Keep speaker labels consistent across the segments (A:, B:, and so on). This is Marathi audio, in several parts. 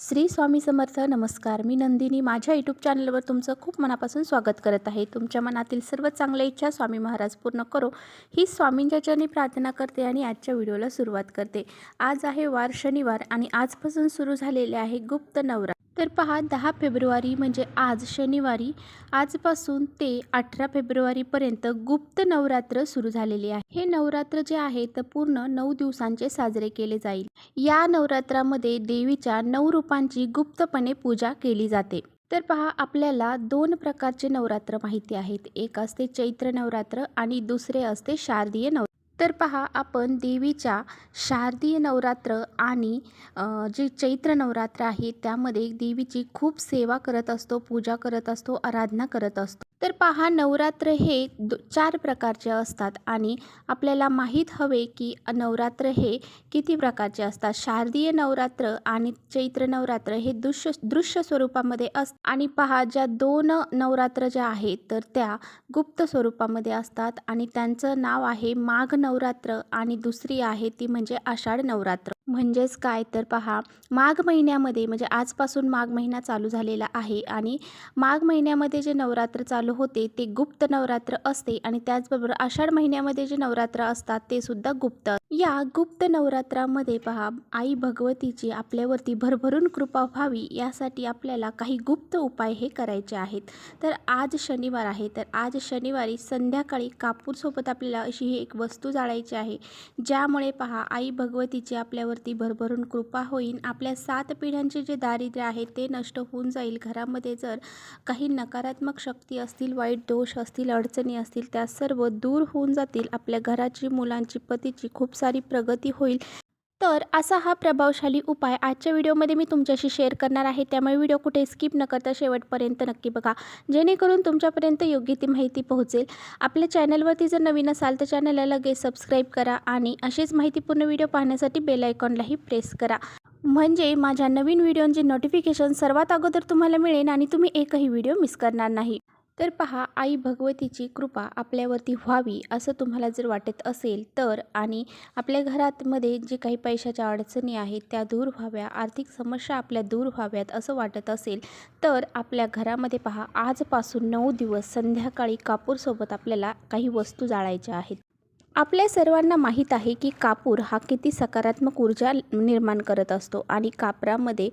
A: श्री स्वामी समर्थ. नमस्कार. मी नंदिनी माझ्या यूट्यूब चॅनलवर तुमचं खूप मनापासून स्वागत करत आहे. तुमच्या मनातील सर्व चांगल्या इच्छा स्वामी महाराज पूर्ण करो ही स्वामींच्या चरणी प्रार्थना करते आणि आजच्या व्हिडिओला सुरुवात करते. आज आहे वार शनिवार आणि आजपासून सुरू झालेले आहे गुप्त नवरात्र. तर पहा 10 फेब्रुवारी म्हणजे आज शनिवारी आजपासून ते 18 फेब्रुवारीपर्यंत गुप्त नवरात्र सुरू झालेले आहे. हे नवरात्र जे आहे तर पूर्ण 9 दिवसांचे साजरे केले जाईल. या नवरात्रामध्ये देवीच्या 9 रूपांची गुप्तपणे पूजा केली जाते. तर पहा आपल्याला 2 प्रकारचे नवरात्र माहिती आहेत. एक असते चैत्र नवरात्र आणि दुसरे असते शारदीय नवरात्र. तर पहा आपण देवीच्या शारदीय नवरात्र आणि जे चैत्र नवरात्र आहे त्यामध्ये देवीची खूप सेवा करत असतो, पूजा करत असतो, आराधना करत असतो. तर पहा नवरात्र हे 4 प्रकारचे असतात आणि आपल्याला माहीत हवे की नवरात्र हे किती प्रकारचे असतात. शारदीय नवरात्र आणि चैत्र नवरात्र हे दृश्य स्वरूपामध्ये असतात आणि पहा ज्या 2 नवरात्र ज्या आहेत तर त्या गुप्त स्वरूपामध्ये असतात आणि त्यांचं नाव आहे माघ नवरात्र आणि दुसरी आहे ती म्हणजे आषाढ नवरात्र. म्हणजेच काय तर पहा माघ महिन्यामध्ये म्हणजे आजपासून माघ महिना चालू झालेला आहे आणि माघ महिन्यामध्ये जे नवरात्र चालू होते ते गुप्त नवरात्र असते आणि त्याचबरोबर आषाढ महिन्यामध्ये जे नवरात्र असतात ते सुद्धा गुप्त. या गुप्त नवरात्रामध्ये पहा आई भगवतीची आपल्यावरती भरभरून कृपा व्हावी यासाठी आपल्याला काही गुप्त उपाय हे करायचे आहेत. तर आज शनिवार आहे तर आज शनिवारी संध्याकाळी कापूरसोबत आपल्याला अशी ही एक वस्तू जाळायची आहे ज्यामुळे पहा आई भगवतीची आपल्यावरती भरभरून कृपा होईल. आपल्या 7 पिढ्यांचे जे दारिद्र्य आहे ते नष्ट होऊन जाईल. घरामध्ये जर काही नकारात्मक शक्ती असतील, वाईट दोष असतील, अडचणी असतील त्या सर्व दूर होऊन जातील. आपल्या घराची, मुलांची, पतीची खूप सारी प्रगती होईल. तर असा हा प्रभावशाली उपाय आजच्या व्हिडिओमध्ये मी तुमच्याशी शेअर करणार आहे. त्यामुळे व्हिडिओ कुठे स्किप न करता शेवटपर्यंत नक्की बघा जेणेकरून तुमच्यापर्यंत योग्य ती माहिती पोहोचेल. आपल्या चॅनलवरती जर नवीन असाल तर चॅनलला लगेच सबस्क्राईब करा आणि असेच माहितीपूर्ण व्हिडिओ पाहण्यासाठी बेल आयकॉनलाही प्रेस करा. म्हणजे माझ्या नवीन व्हिडिओंचे नोटिफिकेशन सर्वात अगोदर तुम्हाला मिळेल आणि तुम्ही एकही व्हिडिओ मिस करणार नाही. तर पहा आई भगवतीची कृपा आपल्यावरती व्हावी असं तुम्हाला जर वाटत असेल तर आणि आपल्या घरामध्ये जे काही पैशाच्या अडचणी आहेत त्या दूर व्हाव्या, आर्थिक समस्या आपल्या दूर व्हाव्यात असं वाटत असेल तर आपल्या घरामध्ये पहा आजपासून 9 दिवस संध्याकाळी कापूरसोबत आपल्याला काही वस्तू जाळायच्या आहेत. आपल्या सर्वांना माहीत आहे की कापूर हा किती सकारात्मक ऊर्जा निर्माण करत असतो आणि कापरामध्ये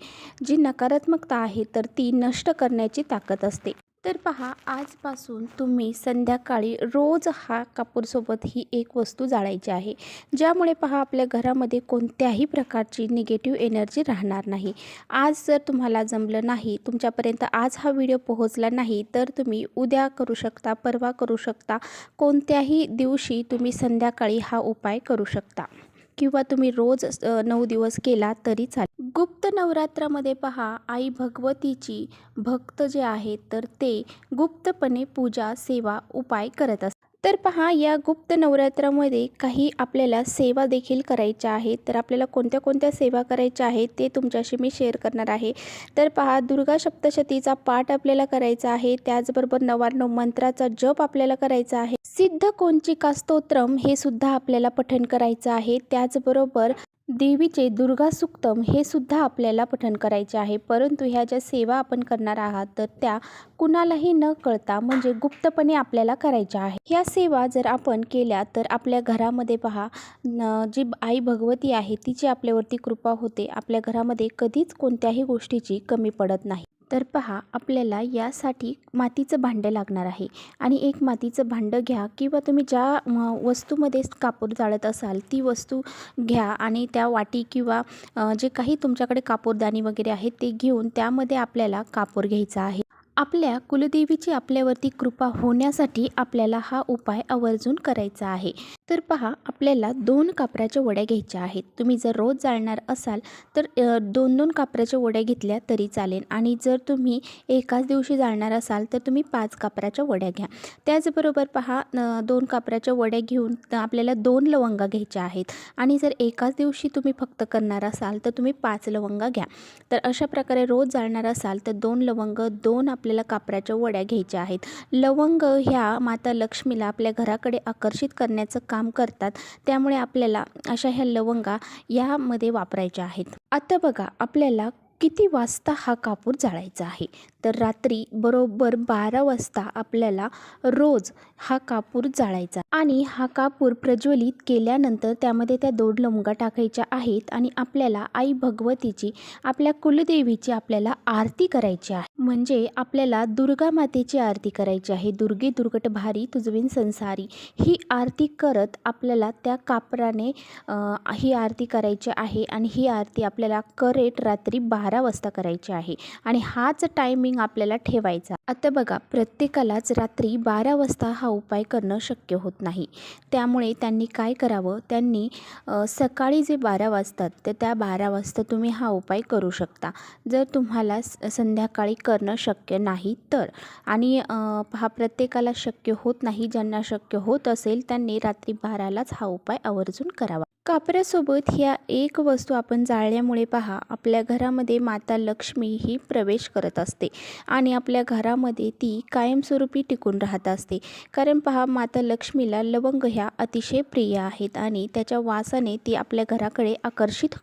A: जी नकारात्मकता आहे तर ती नष्ट करण्याची ताकद असते. तर पहा आजपासून तुम्ही संध्याकाळी रोज हा कापूरसोबत ही एक वस्तू जाळायची आहे ज्यामुळे पहा आपल्या घरामध्ये कोणत्याही प्रकारची निगेटिव्ह एनर्जी राहणार नाही. आज जर तुम्हाला जमलं नाही, तुमच्यापर्यंत आज हा व्हिडिओ पोहोचला नाही तर तुम्ही उद्या करू शकता, परवा करू शकता, कोणत्याही दिवशी तुम्ही संध्याकाळी हा उपाय करू शकता किंवा तुम्ही रोज 9 दिवस केला तरी चालेल. गुप्त नवरात्रामध्ये पहा आई भगवतीची भक्त जे आहेत तर ते गुप्तपणे पूजा, सेवा, उपाय करत असतात. तर पहा या गुप्त नवरात्रामध्ये काही आपल्याला सेवा देखील करायच्या आहेत. तर आपल्याला कोणत्या कोणत्या सेवा करायच्या आहेत ते तुमच्याशी मी शेअर करणार आहे. तर पहा दुर्गा सप्तशतीचा पाठ आपल्याला करायचा आहे. त्याचबरोबर 99 मंत्राचा जप आपल्याला करायचा आहे. सिद्ध कोंचिका स्तोत्रम हे सुद्धा आपल्याला पठण करायचं आहे. त्याचबरोबर देवीचे दुर्गा सुक्तम हे सुद्धा आपल्याला पठण करायचे आहे. परंतु ह्या ज्या सेवा आपण करणार आहात तर त्या कुणालाही न कळता म्हणजे गुप्तपणे आपल्याला करायच्या आहे. ह्या सेवा जर आपण केल्या तर आपल्या घरामध्ये पहा जी आई भगवती आहे तिची आपल्यावरती कृपा होते. आपल्या घरामध्ये कधीच कोणत्याही गोष्टीची कमी पडत नाही. तर पहा आपल्याला यासाठी मातीचं भांडं लागणार आहे आणि एक मातीचं भांडं घ्या किंवा तुम्ही ज्या वस्तूमध्ये कापूर जाळत असाल ती वस्तू घ्या आणि त्या वाटी किंवा जे काही तुमच्याकडे कापूरदानी वगैरे आहे ते घेऊन त्यामध्ये आपल्याला कापूर घ्यायचा आहे. आपल्या कुलदेवीची आपल्यावरती कृपा होण्यासाठी आपल्याला हा उपाय आवर्जून करायचा आहे. तर पहा आपल्याला 2 कापराच्या वड्या घ्यायच्या आहेत. तुम्ही जर रोज जाळणार असाल तर 2-2 कापराच्या वड्या घेतल्या तरी चालेल आणि जर तुम्ही एकाच दिवशी जाळणार असाल तर तुम्ही 5 कापराच्या वड्या घ्या. त्याचबरोबर पहा 2 कापराच्या वड्या घेऊन आपल्याला 2 लवंगा घ्यायच्या आहेत आणि जर एकाच दिवशी तुम्ही फक्त करणार असाल तर तुम्ही 5 लवंगा घ्या. तर अशा प्रकारे रोज जाळणार असाल तर 2 लवंग, 2 आपल्याला कापराच्या वड्या घ्यायच्या आहेत. लवंग ह्या माता लक्ष्मीला आपल्या घराकडे आकर्षित करण्याचं काम करतात. त्यामुळे आपल्याला अशा ह्या लवंगा यामध्ये वापरायच्या आहेत. आता बघा आपल्याला किती वाजता हा कापूर जाळायचा आहे, तर रात्री बरोबर 12 वाजता आपल्याला रोज हा कापूर जाळायचा आणि हा कापूर प्रज्वलित केल्यानंतर त्यामध्ये त्या 2 लवंगा टाकायच्या आहेत आणि आपल्याला आई भगवतीची, आपल्या कुलदेवीची आपल्याला आरती करायची आहे. म्हणजे आपल्याला दुर्गा मातेची आरती करायची आहे. दुर्गे दुर्गट भारी तुझविन संसारी, ही आरती करत आपल्याला त्या कापराने ही आरती करायची आहे आणि ही आरती आपल्याला करेक्ट रात्री 12 वाजता करायची आहे आणि हाच टायमिंग आपल्याला ठेवायचा. आता बघा, प्रत्येकालाच रात्री 12 वाजता हा उपाय करणं शक्य होत नाही. त्यामुळे त्यांनी काय करावं, त्यांनी सकाळी जे 12 वाजतात तर त्या 12 वाजता तुम्ही हा उपाय करू शकता. जर तुम्हाला संध्याकाळी करणं शक्य नाही तर, आणि हा प्रत्येकाला शक्य होत नाही, ज्यांना शक्य होत असेल त्यांनी रात्री 12लाच हा उपाय आवर्जून करावा. कापरासोबत ह्या एक वस्तू आपण जाळल्यामुळे पहा, आपल्या घरामध्ये माता लक्ष्मी ही प्रवेश करत असते आणि आपल्या घरामध्ये ती कायमस्वरूपी टिकून राहत असते. कारण पहा, माता लक्ष्मीला लवंग ह्या अतिशय प्रिय आहेत आणि त्याच्या वासाने ती आपल्या घराकडे आकर्षित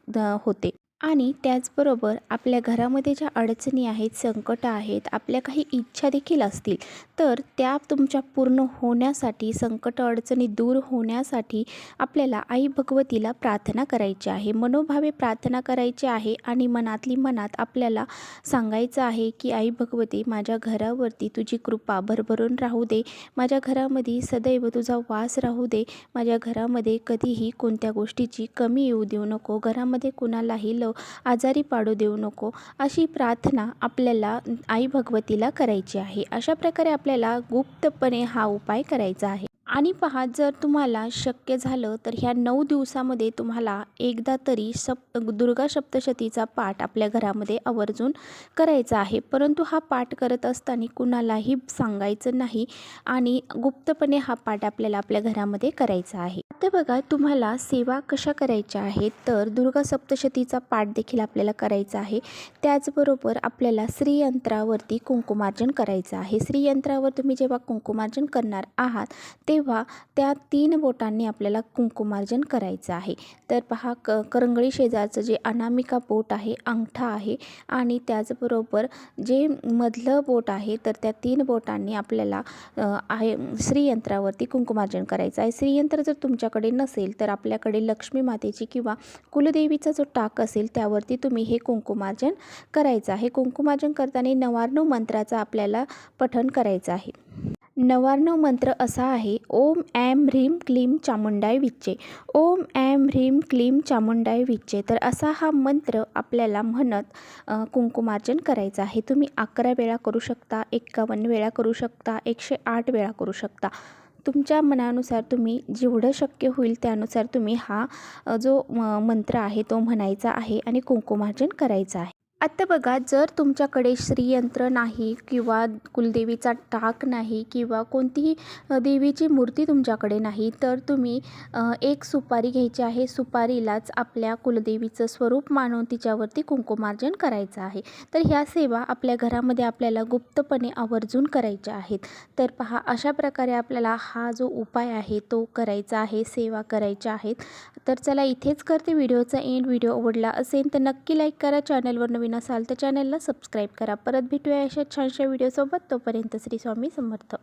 A: होते. आणि त्याचबरोबर आपल्या घरामध्ये ज्या अडचणी आहेत, संकट आहेत, आपल्या काही इच्छा देखील असतील, तर त्या तुमच्या पूर्ण होण्यासाठी, संकट अडचणी दूर होण्यासाठी आपल्याला आई भगवतीला प्रार्थना करायची आहे. मनोभावे प्रार्थना करायची आहे आणि मनातली मनात आपल्याला सांगायचं आहे की आई भगवती, माझ्या घरावरती तुझी कृपा भरभरून राहू दे, माझ्या घरामध्ये सदैव तुझा वास राहू दे, माझ्या घरामध्ये कधीही कोणत्या गोष्टीची कमी येऊ देऊ नको, घरामध्ये कुणालाही आजारी पाडू देऊ नको, अशी प्रार्थना आपल्याला आई भगवतीला करायची आहे. अशा प्रकारे आपल्याला गुप्तपणे हा उपाय करायचा आहे. आणि पहा, जर तुम्हाला शक्य झालं तर ह्या 9 दिवसामध्ये तुम्हाला एकदा तरी दुर्गा सप्तशतीचा पाठ आपल्या घरामध्ये आवर्जून करायचा आहे. परंतु हा पाठ करत असताना कुणालाही सांगायचं नाही आणि गुप्तपणे हा पाठ आपल्याला आपल्या घरामध्ये करायचा आहे. आता बघा, तुम्हाला सेवा कशा करायच्या आहेत, तर दुर्गा सप्तशतीचा पाठ देखील आपल्याला करायचा आहे. त्याचबरोबर आपल्याला श्रीयंत्रावरती कुंकुमार्जन करायचं आहे. श्रीयंत्रावर तुम्ही जेव्हा कुंकुमार्जन करणार आहात तेव्हा त्या 3 बोटांनी आपल्याला कुंकुमार्जन करायचं आहे. तर पहा, करंगळी शेजारचं जे अनामिका बोट आहे, अंगठा आहे आणि त्याचबरोबर जे मधलं बोट आहे, तर त्या 3 बोटांनी आपल्याला श्रीयंत्रावरती कुंकुमार्जन करायचं आहे. श्रीयंत्र जर तुमच्याकडे नसेल तर आपल्याकडे लक्ष्मी मातेची किंवा कुलदेवीचा जो टाक असेल त्यावरती तुम्ही हे कुंकुमार्जन करायचं आहे. कुंकुमार्जन करताना नवार्णव मंत्राचा आपल्याला पठण करायचं आहे. नवार्णव मंत्र असा आहे, ओम ऐं ह्रीं क्लीं चामुंडाय विच्चे, ओम ऐं ह्रीं क्लीं चामुंडाय विच्चे. तर असा हा मंत्र आपल्याला म्हणत कुंकुमार्जन करायचं आहे. तुम्ही 11 वेळा करू शकता, 51 वेळा करू शकता, 108 वेळा करू शकता. तुमच्या मनानुसार तुम्ही जेवढं शक्य होईल त्यानुसार तुम्ही हा जो मंत्र आहे तो म्हणायचा आहे आणि कुंकुमार्जन करायचं आहे. आता बघा, जर तुमच्याकडे श्रीयंत्र नाही किंवा कुलदेवीचा टाक नाही किंवा कोणतीही देवीची मूर्ती तुमच्याकडे नाही, तर तुम्ही एक सुपारी घ्यायची आहे. सुपारीलाच आपल्या कुलदेवीचं स्वरूप मानून तिच्यावरती कुंकुमार्जन करायचं आहे. तर ह्या सेवा आपल्या घरामध्ये आपल्याला गुप्तपणे आवर्जून करायच्या आहेत. तर पहा, अशा प्रकारे आपल्याला हा जो उपाय आहे तो करायचा आहे, सेवा करायच्या आहेत. तर चला, इथेच करते व्हिडिओचा एंड. व्हिडिओ आवडला असेल तर नक्की लाईक करा. चॅनलवर नवीन असाल तर चॅनलला सबस्क्राईब करा. परत भेटूया अशा छानशा व्हिडिओसोबत. तोपर्यंत श्री स्वामी समर्थ.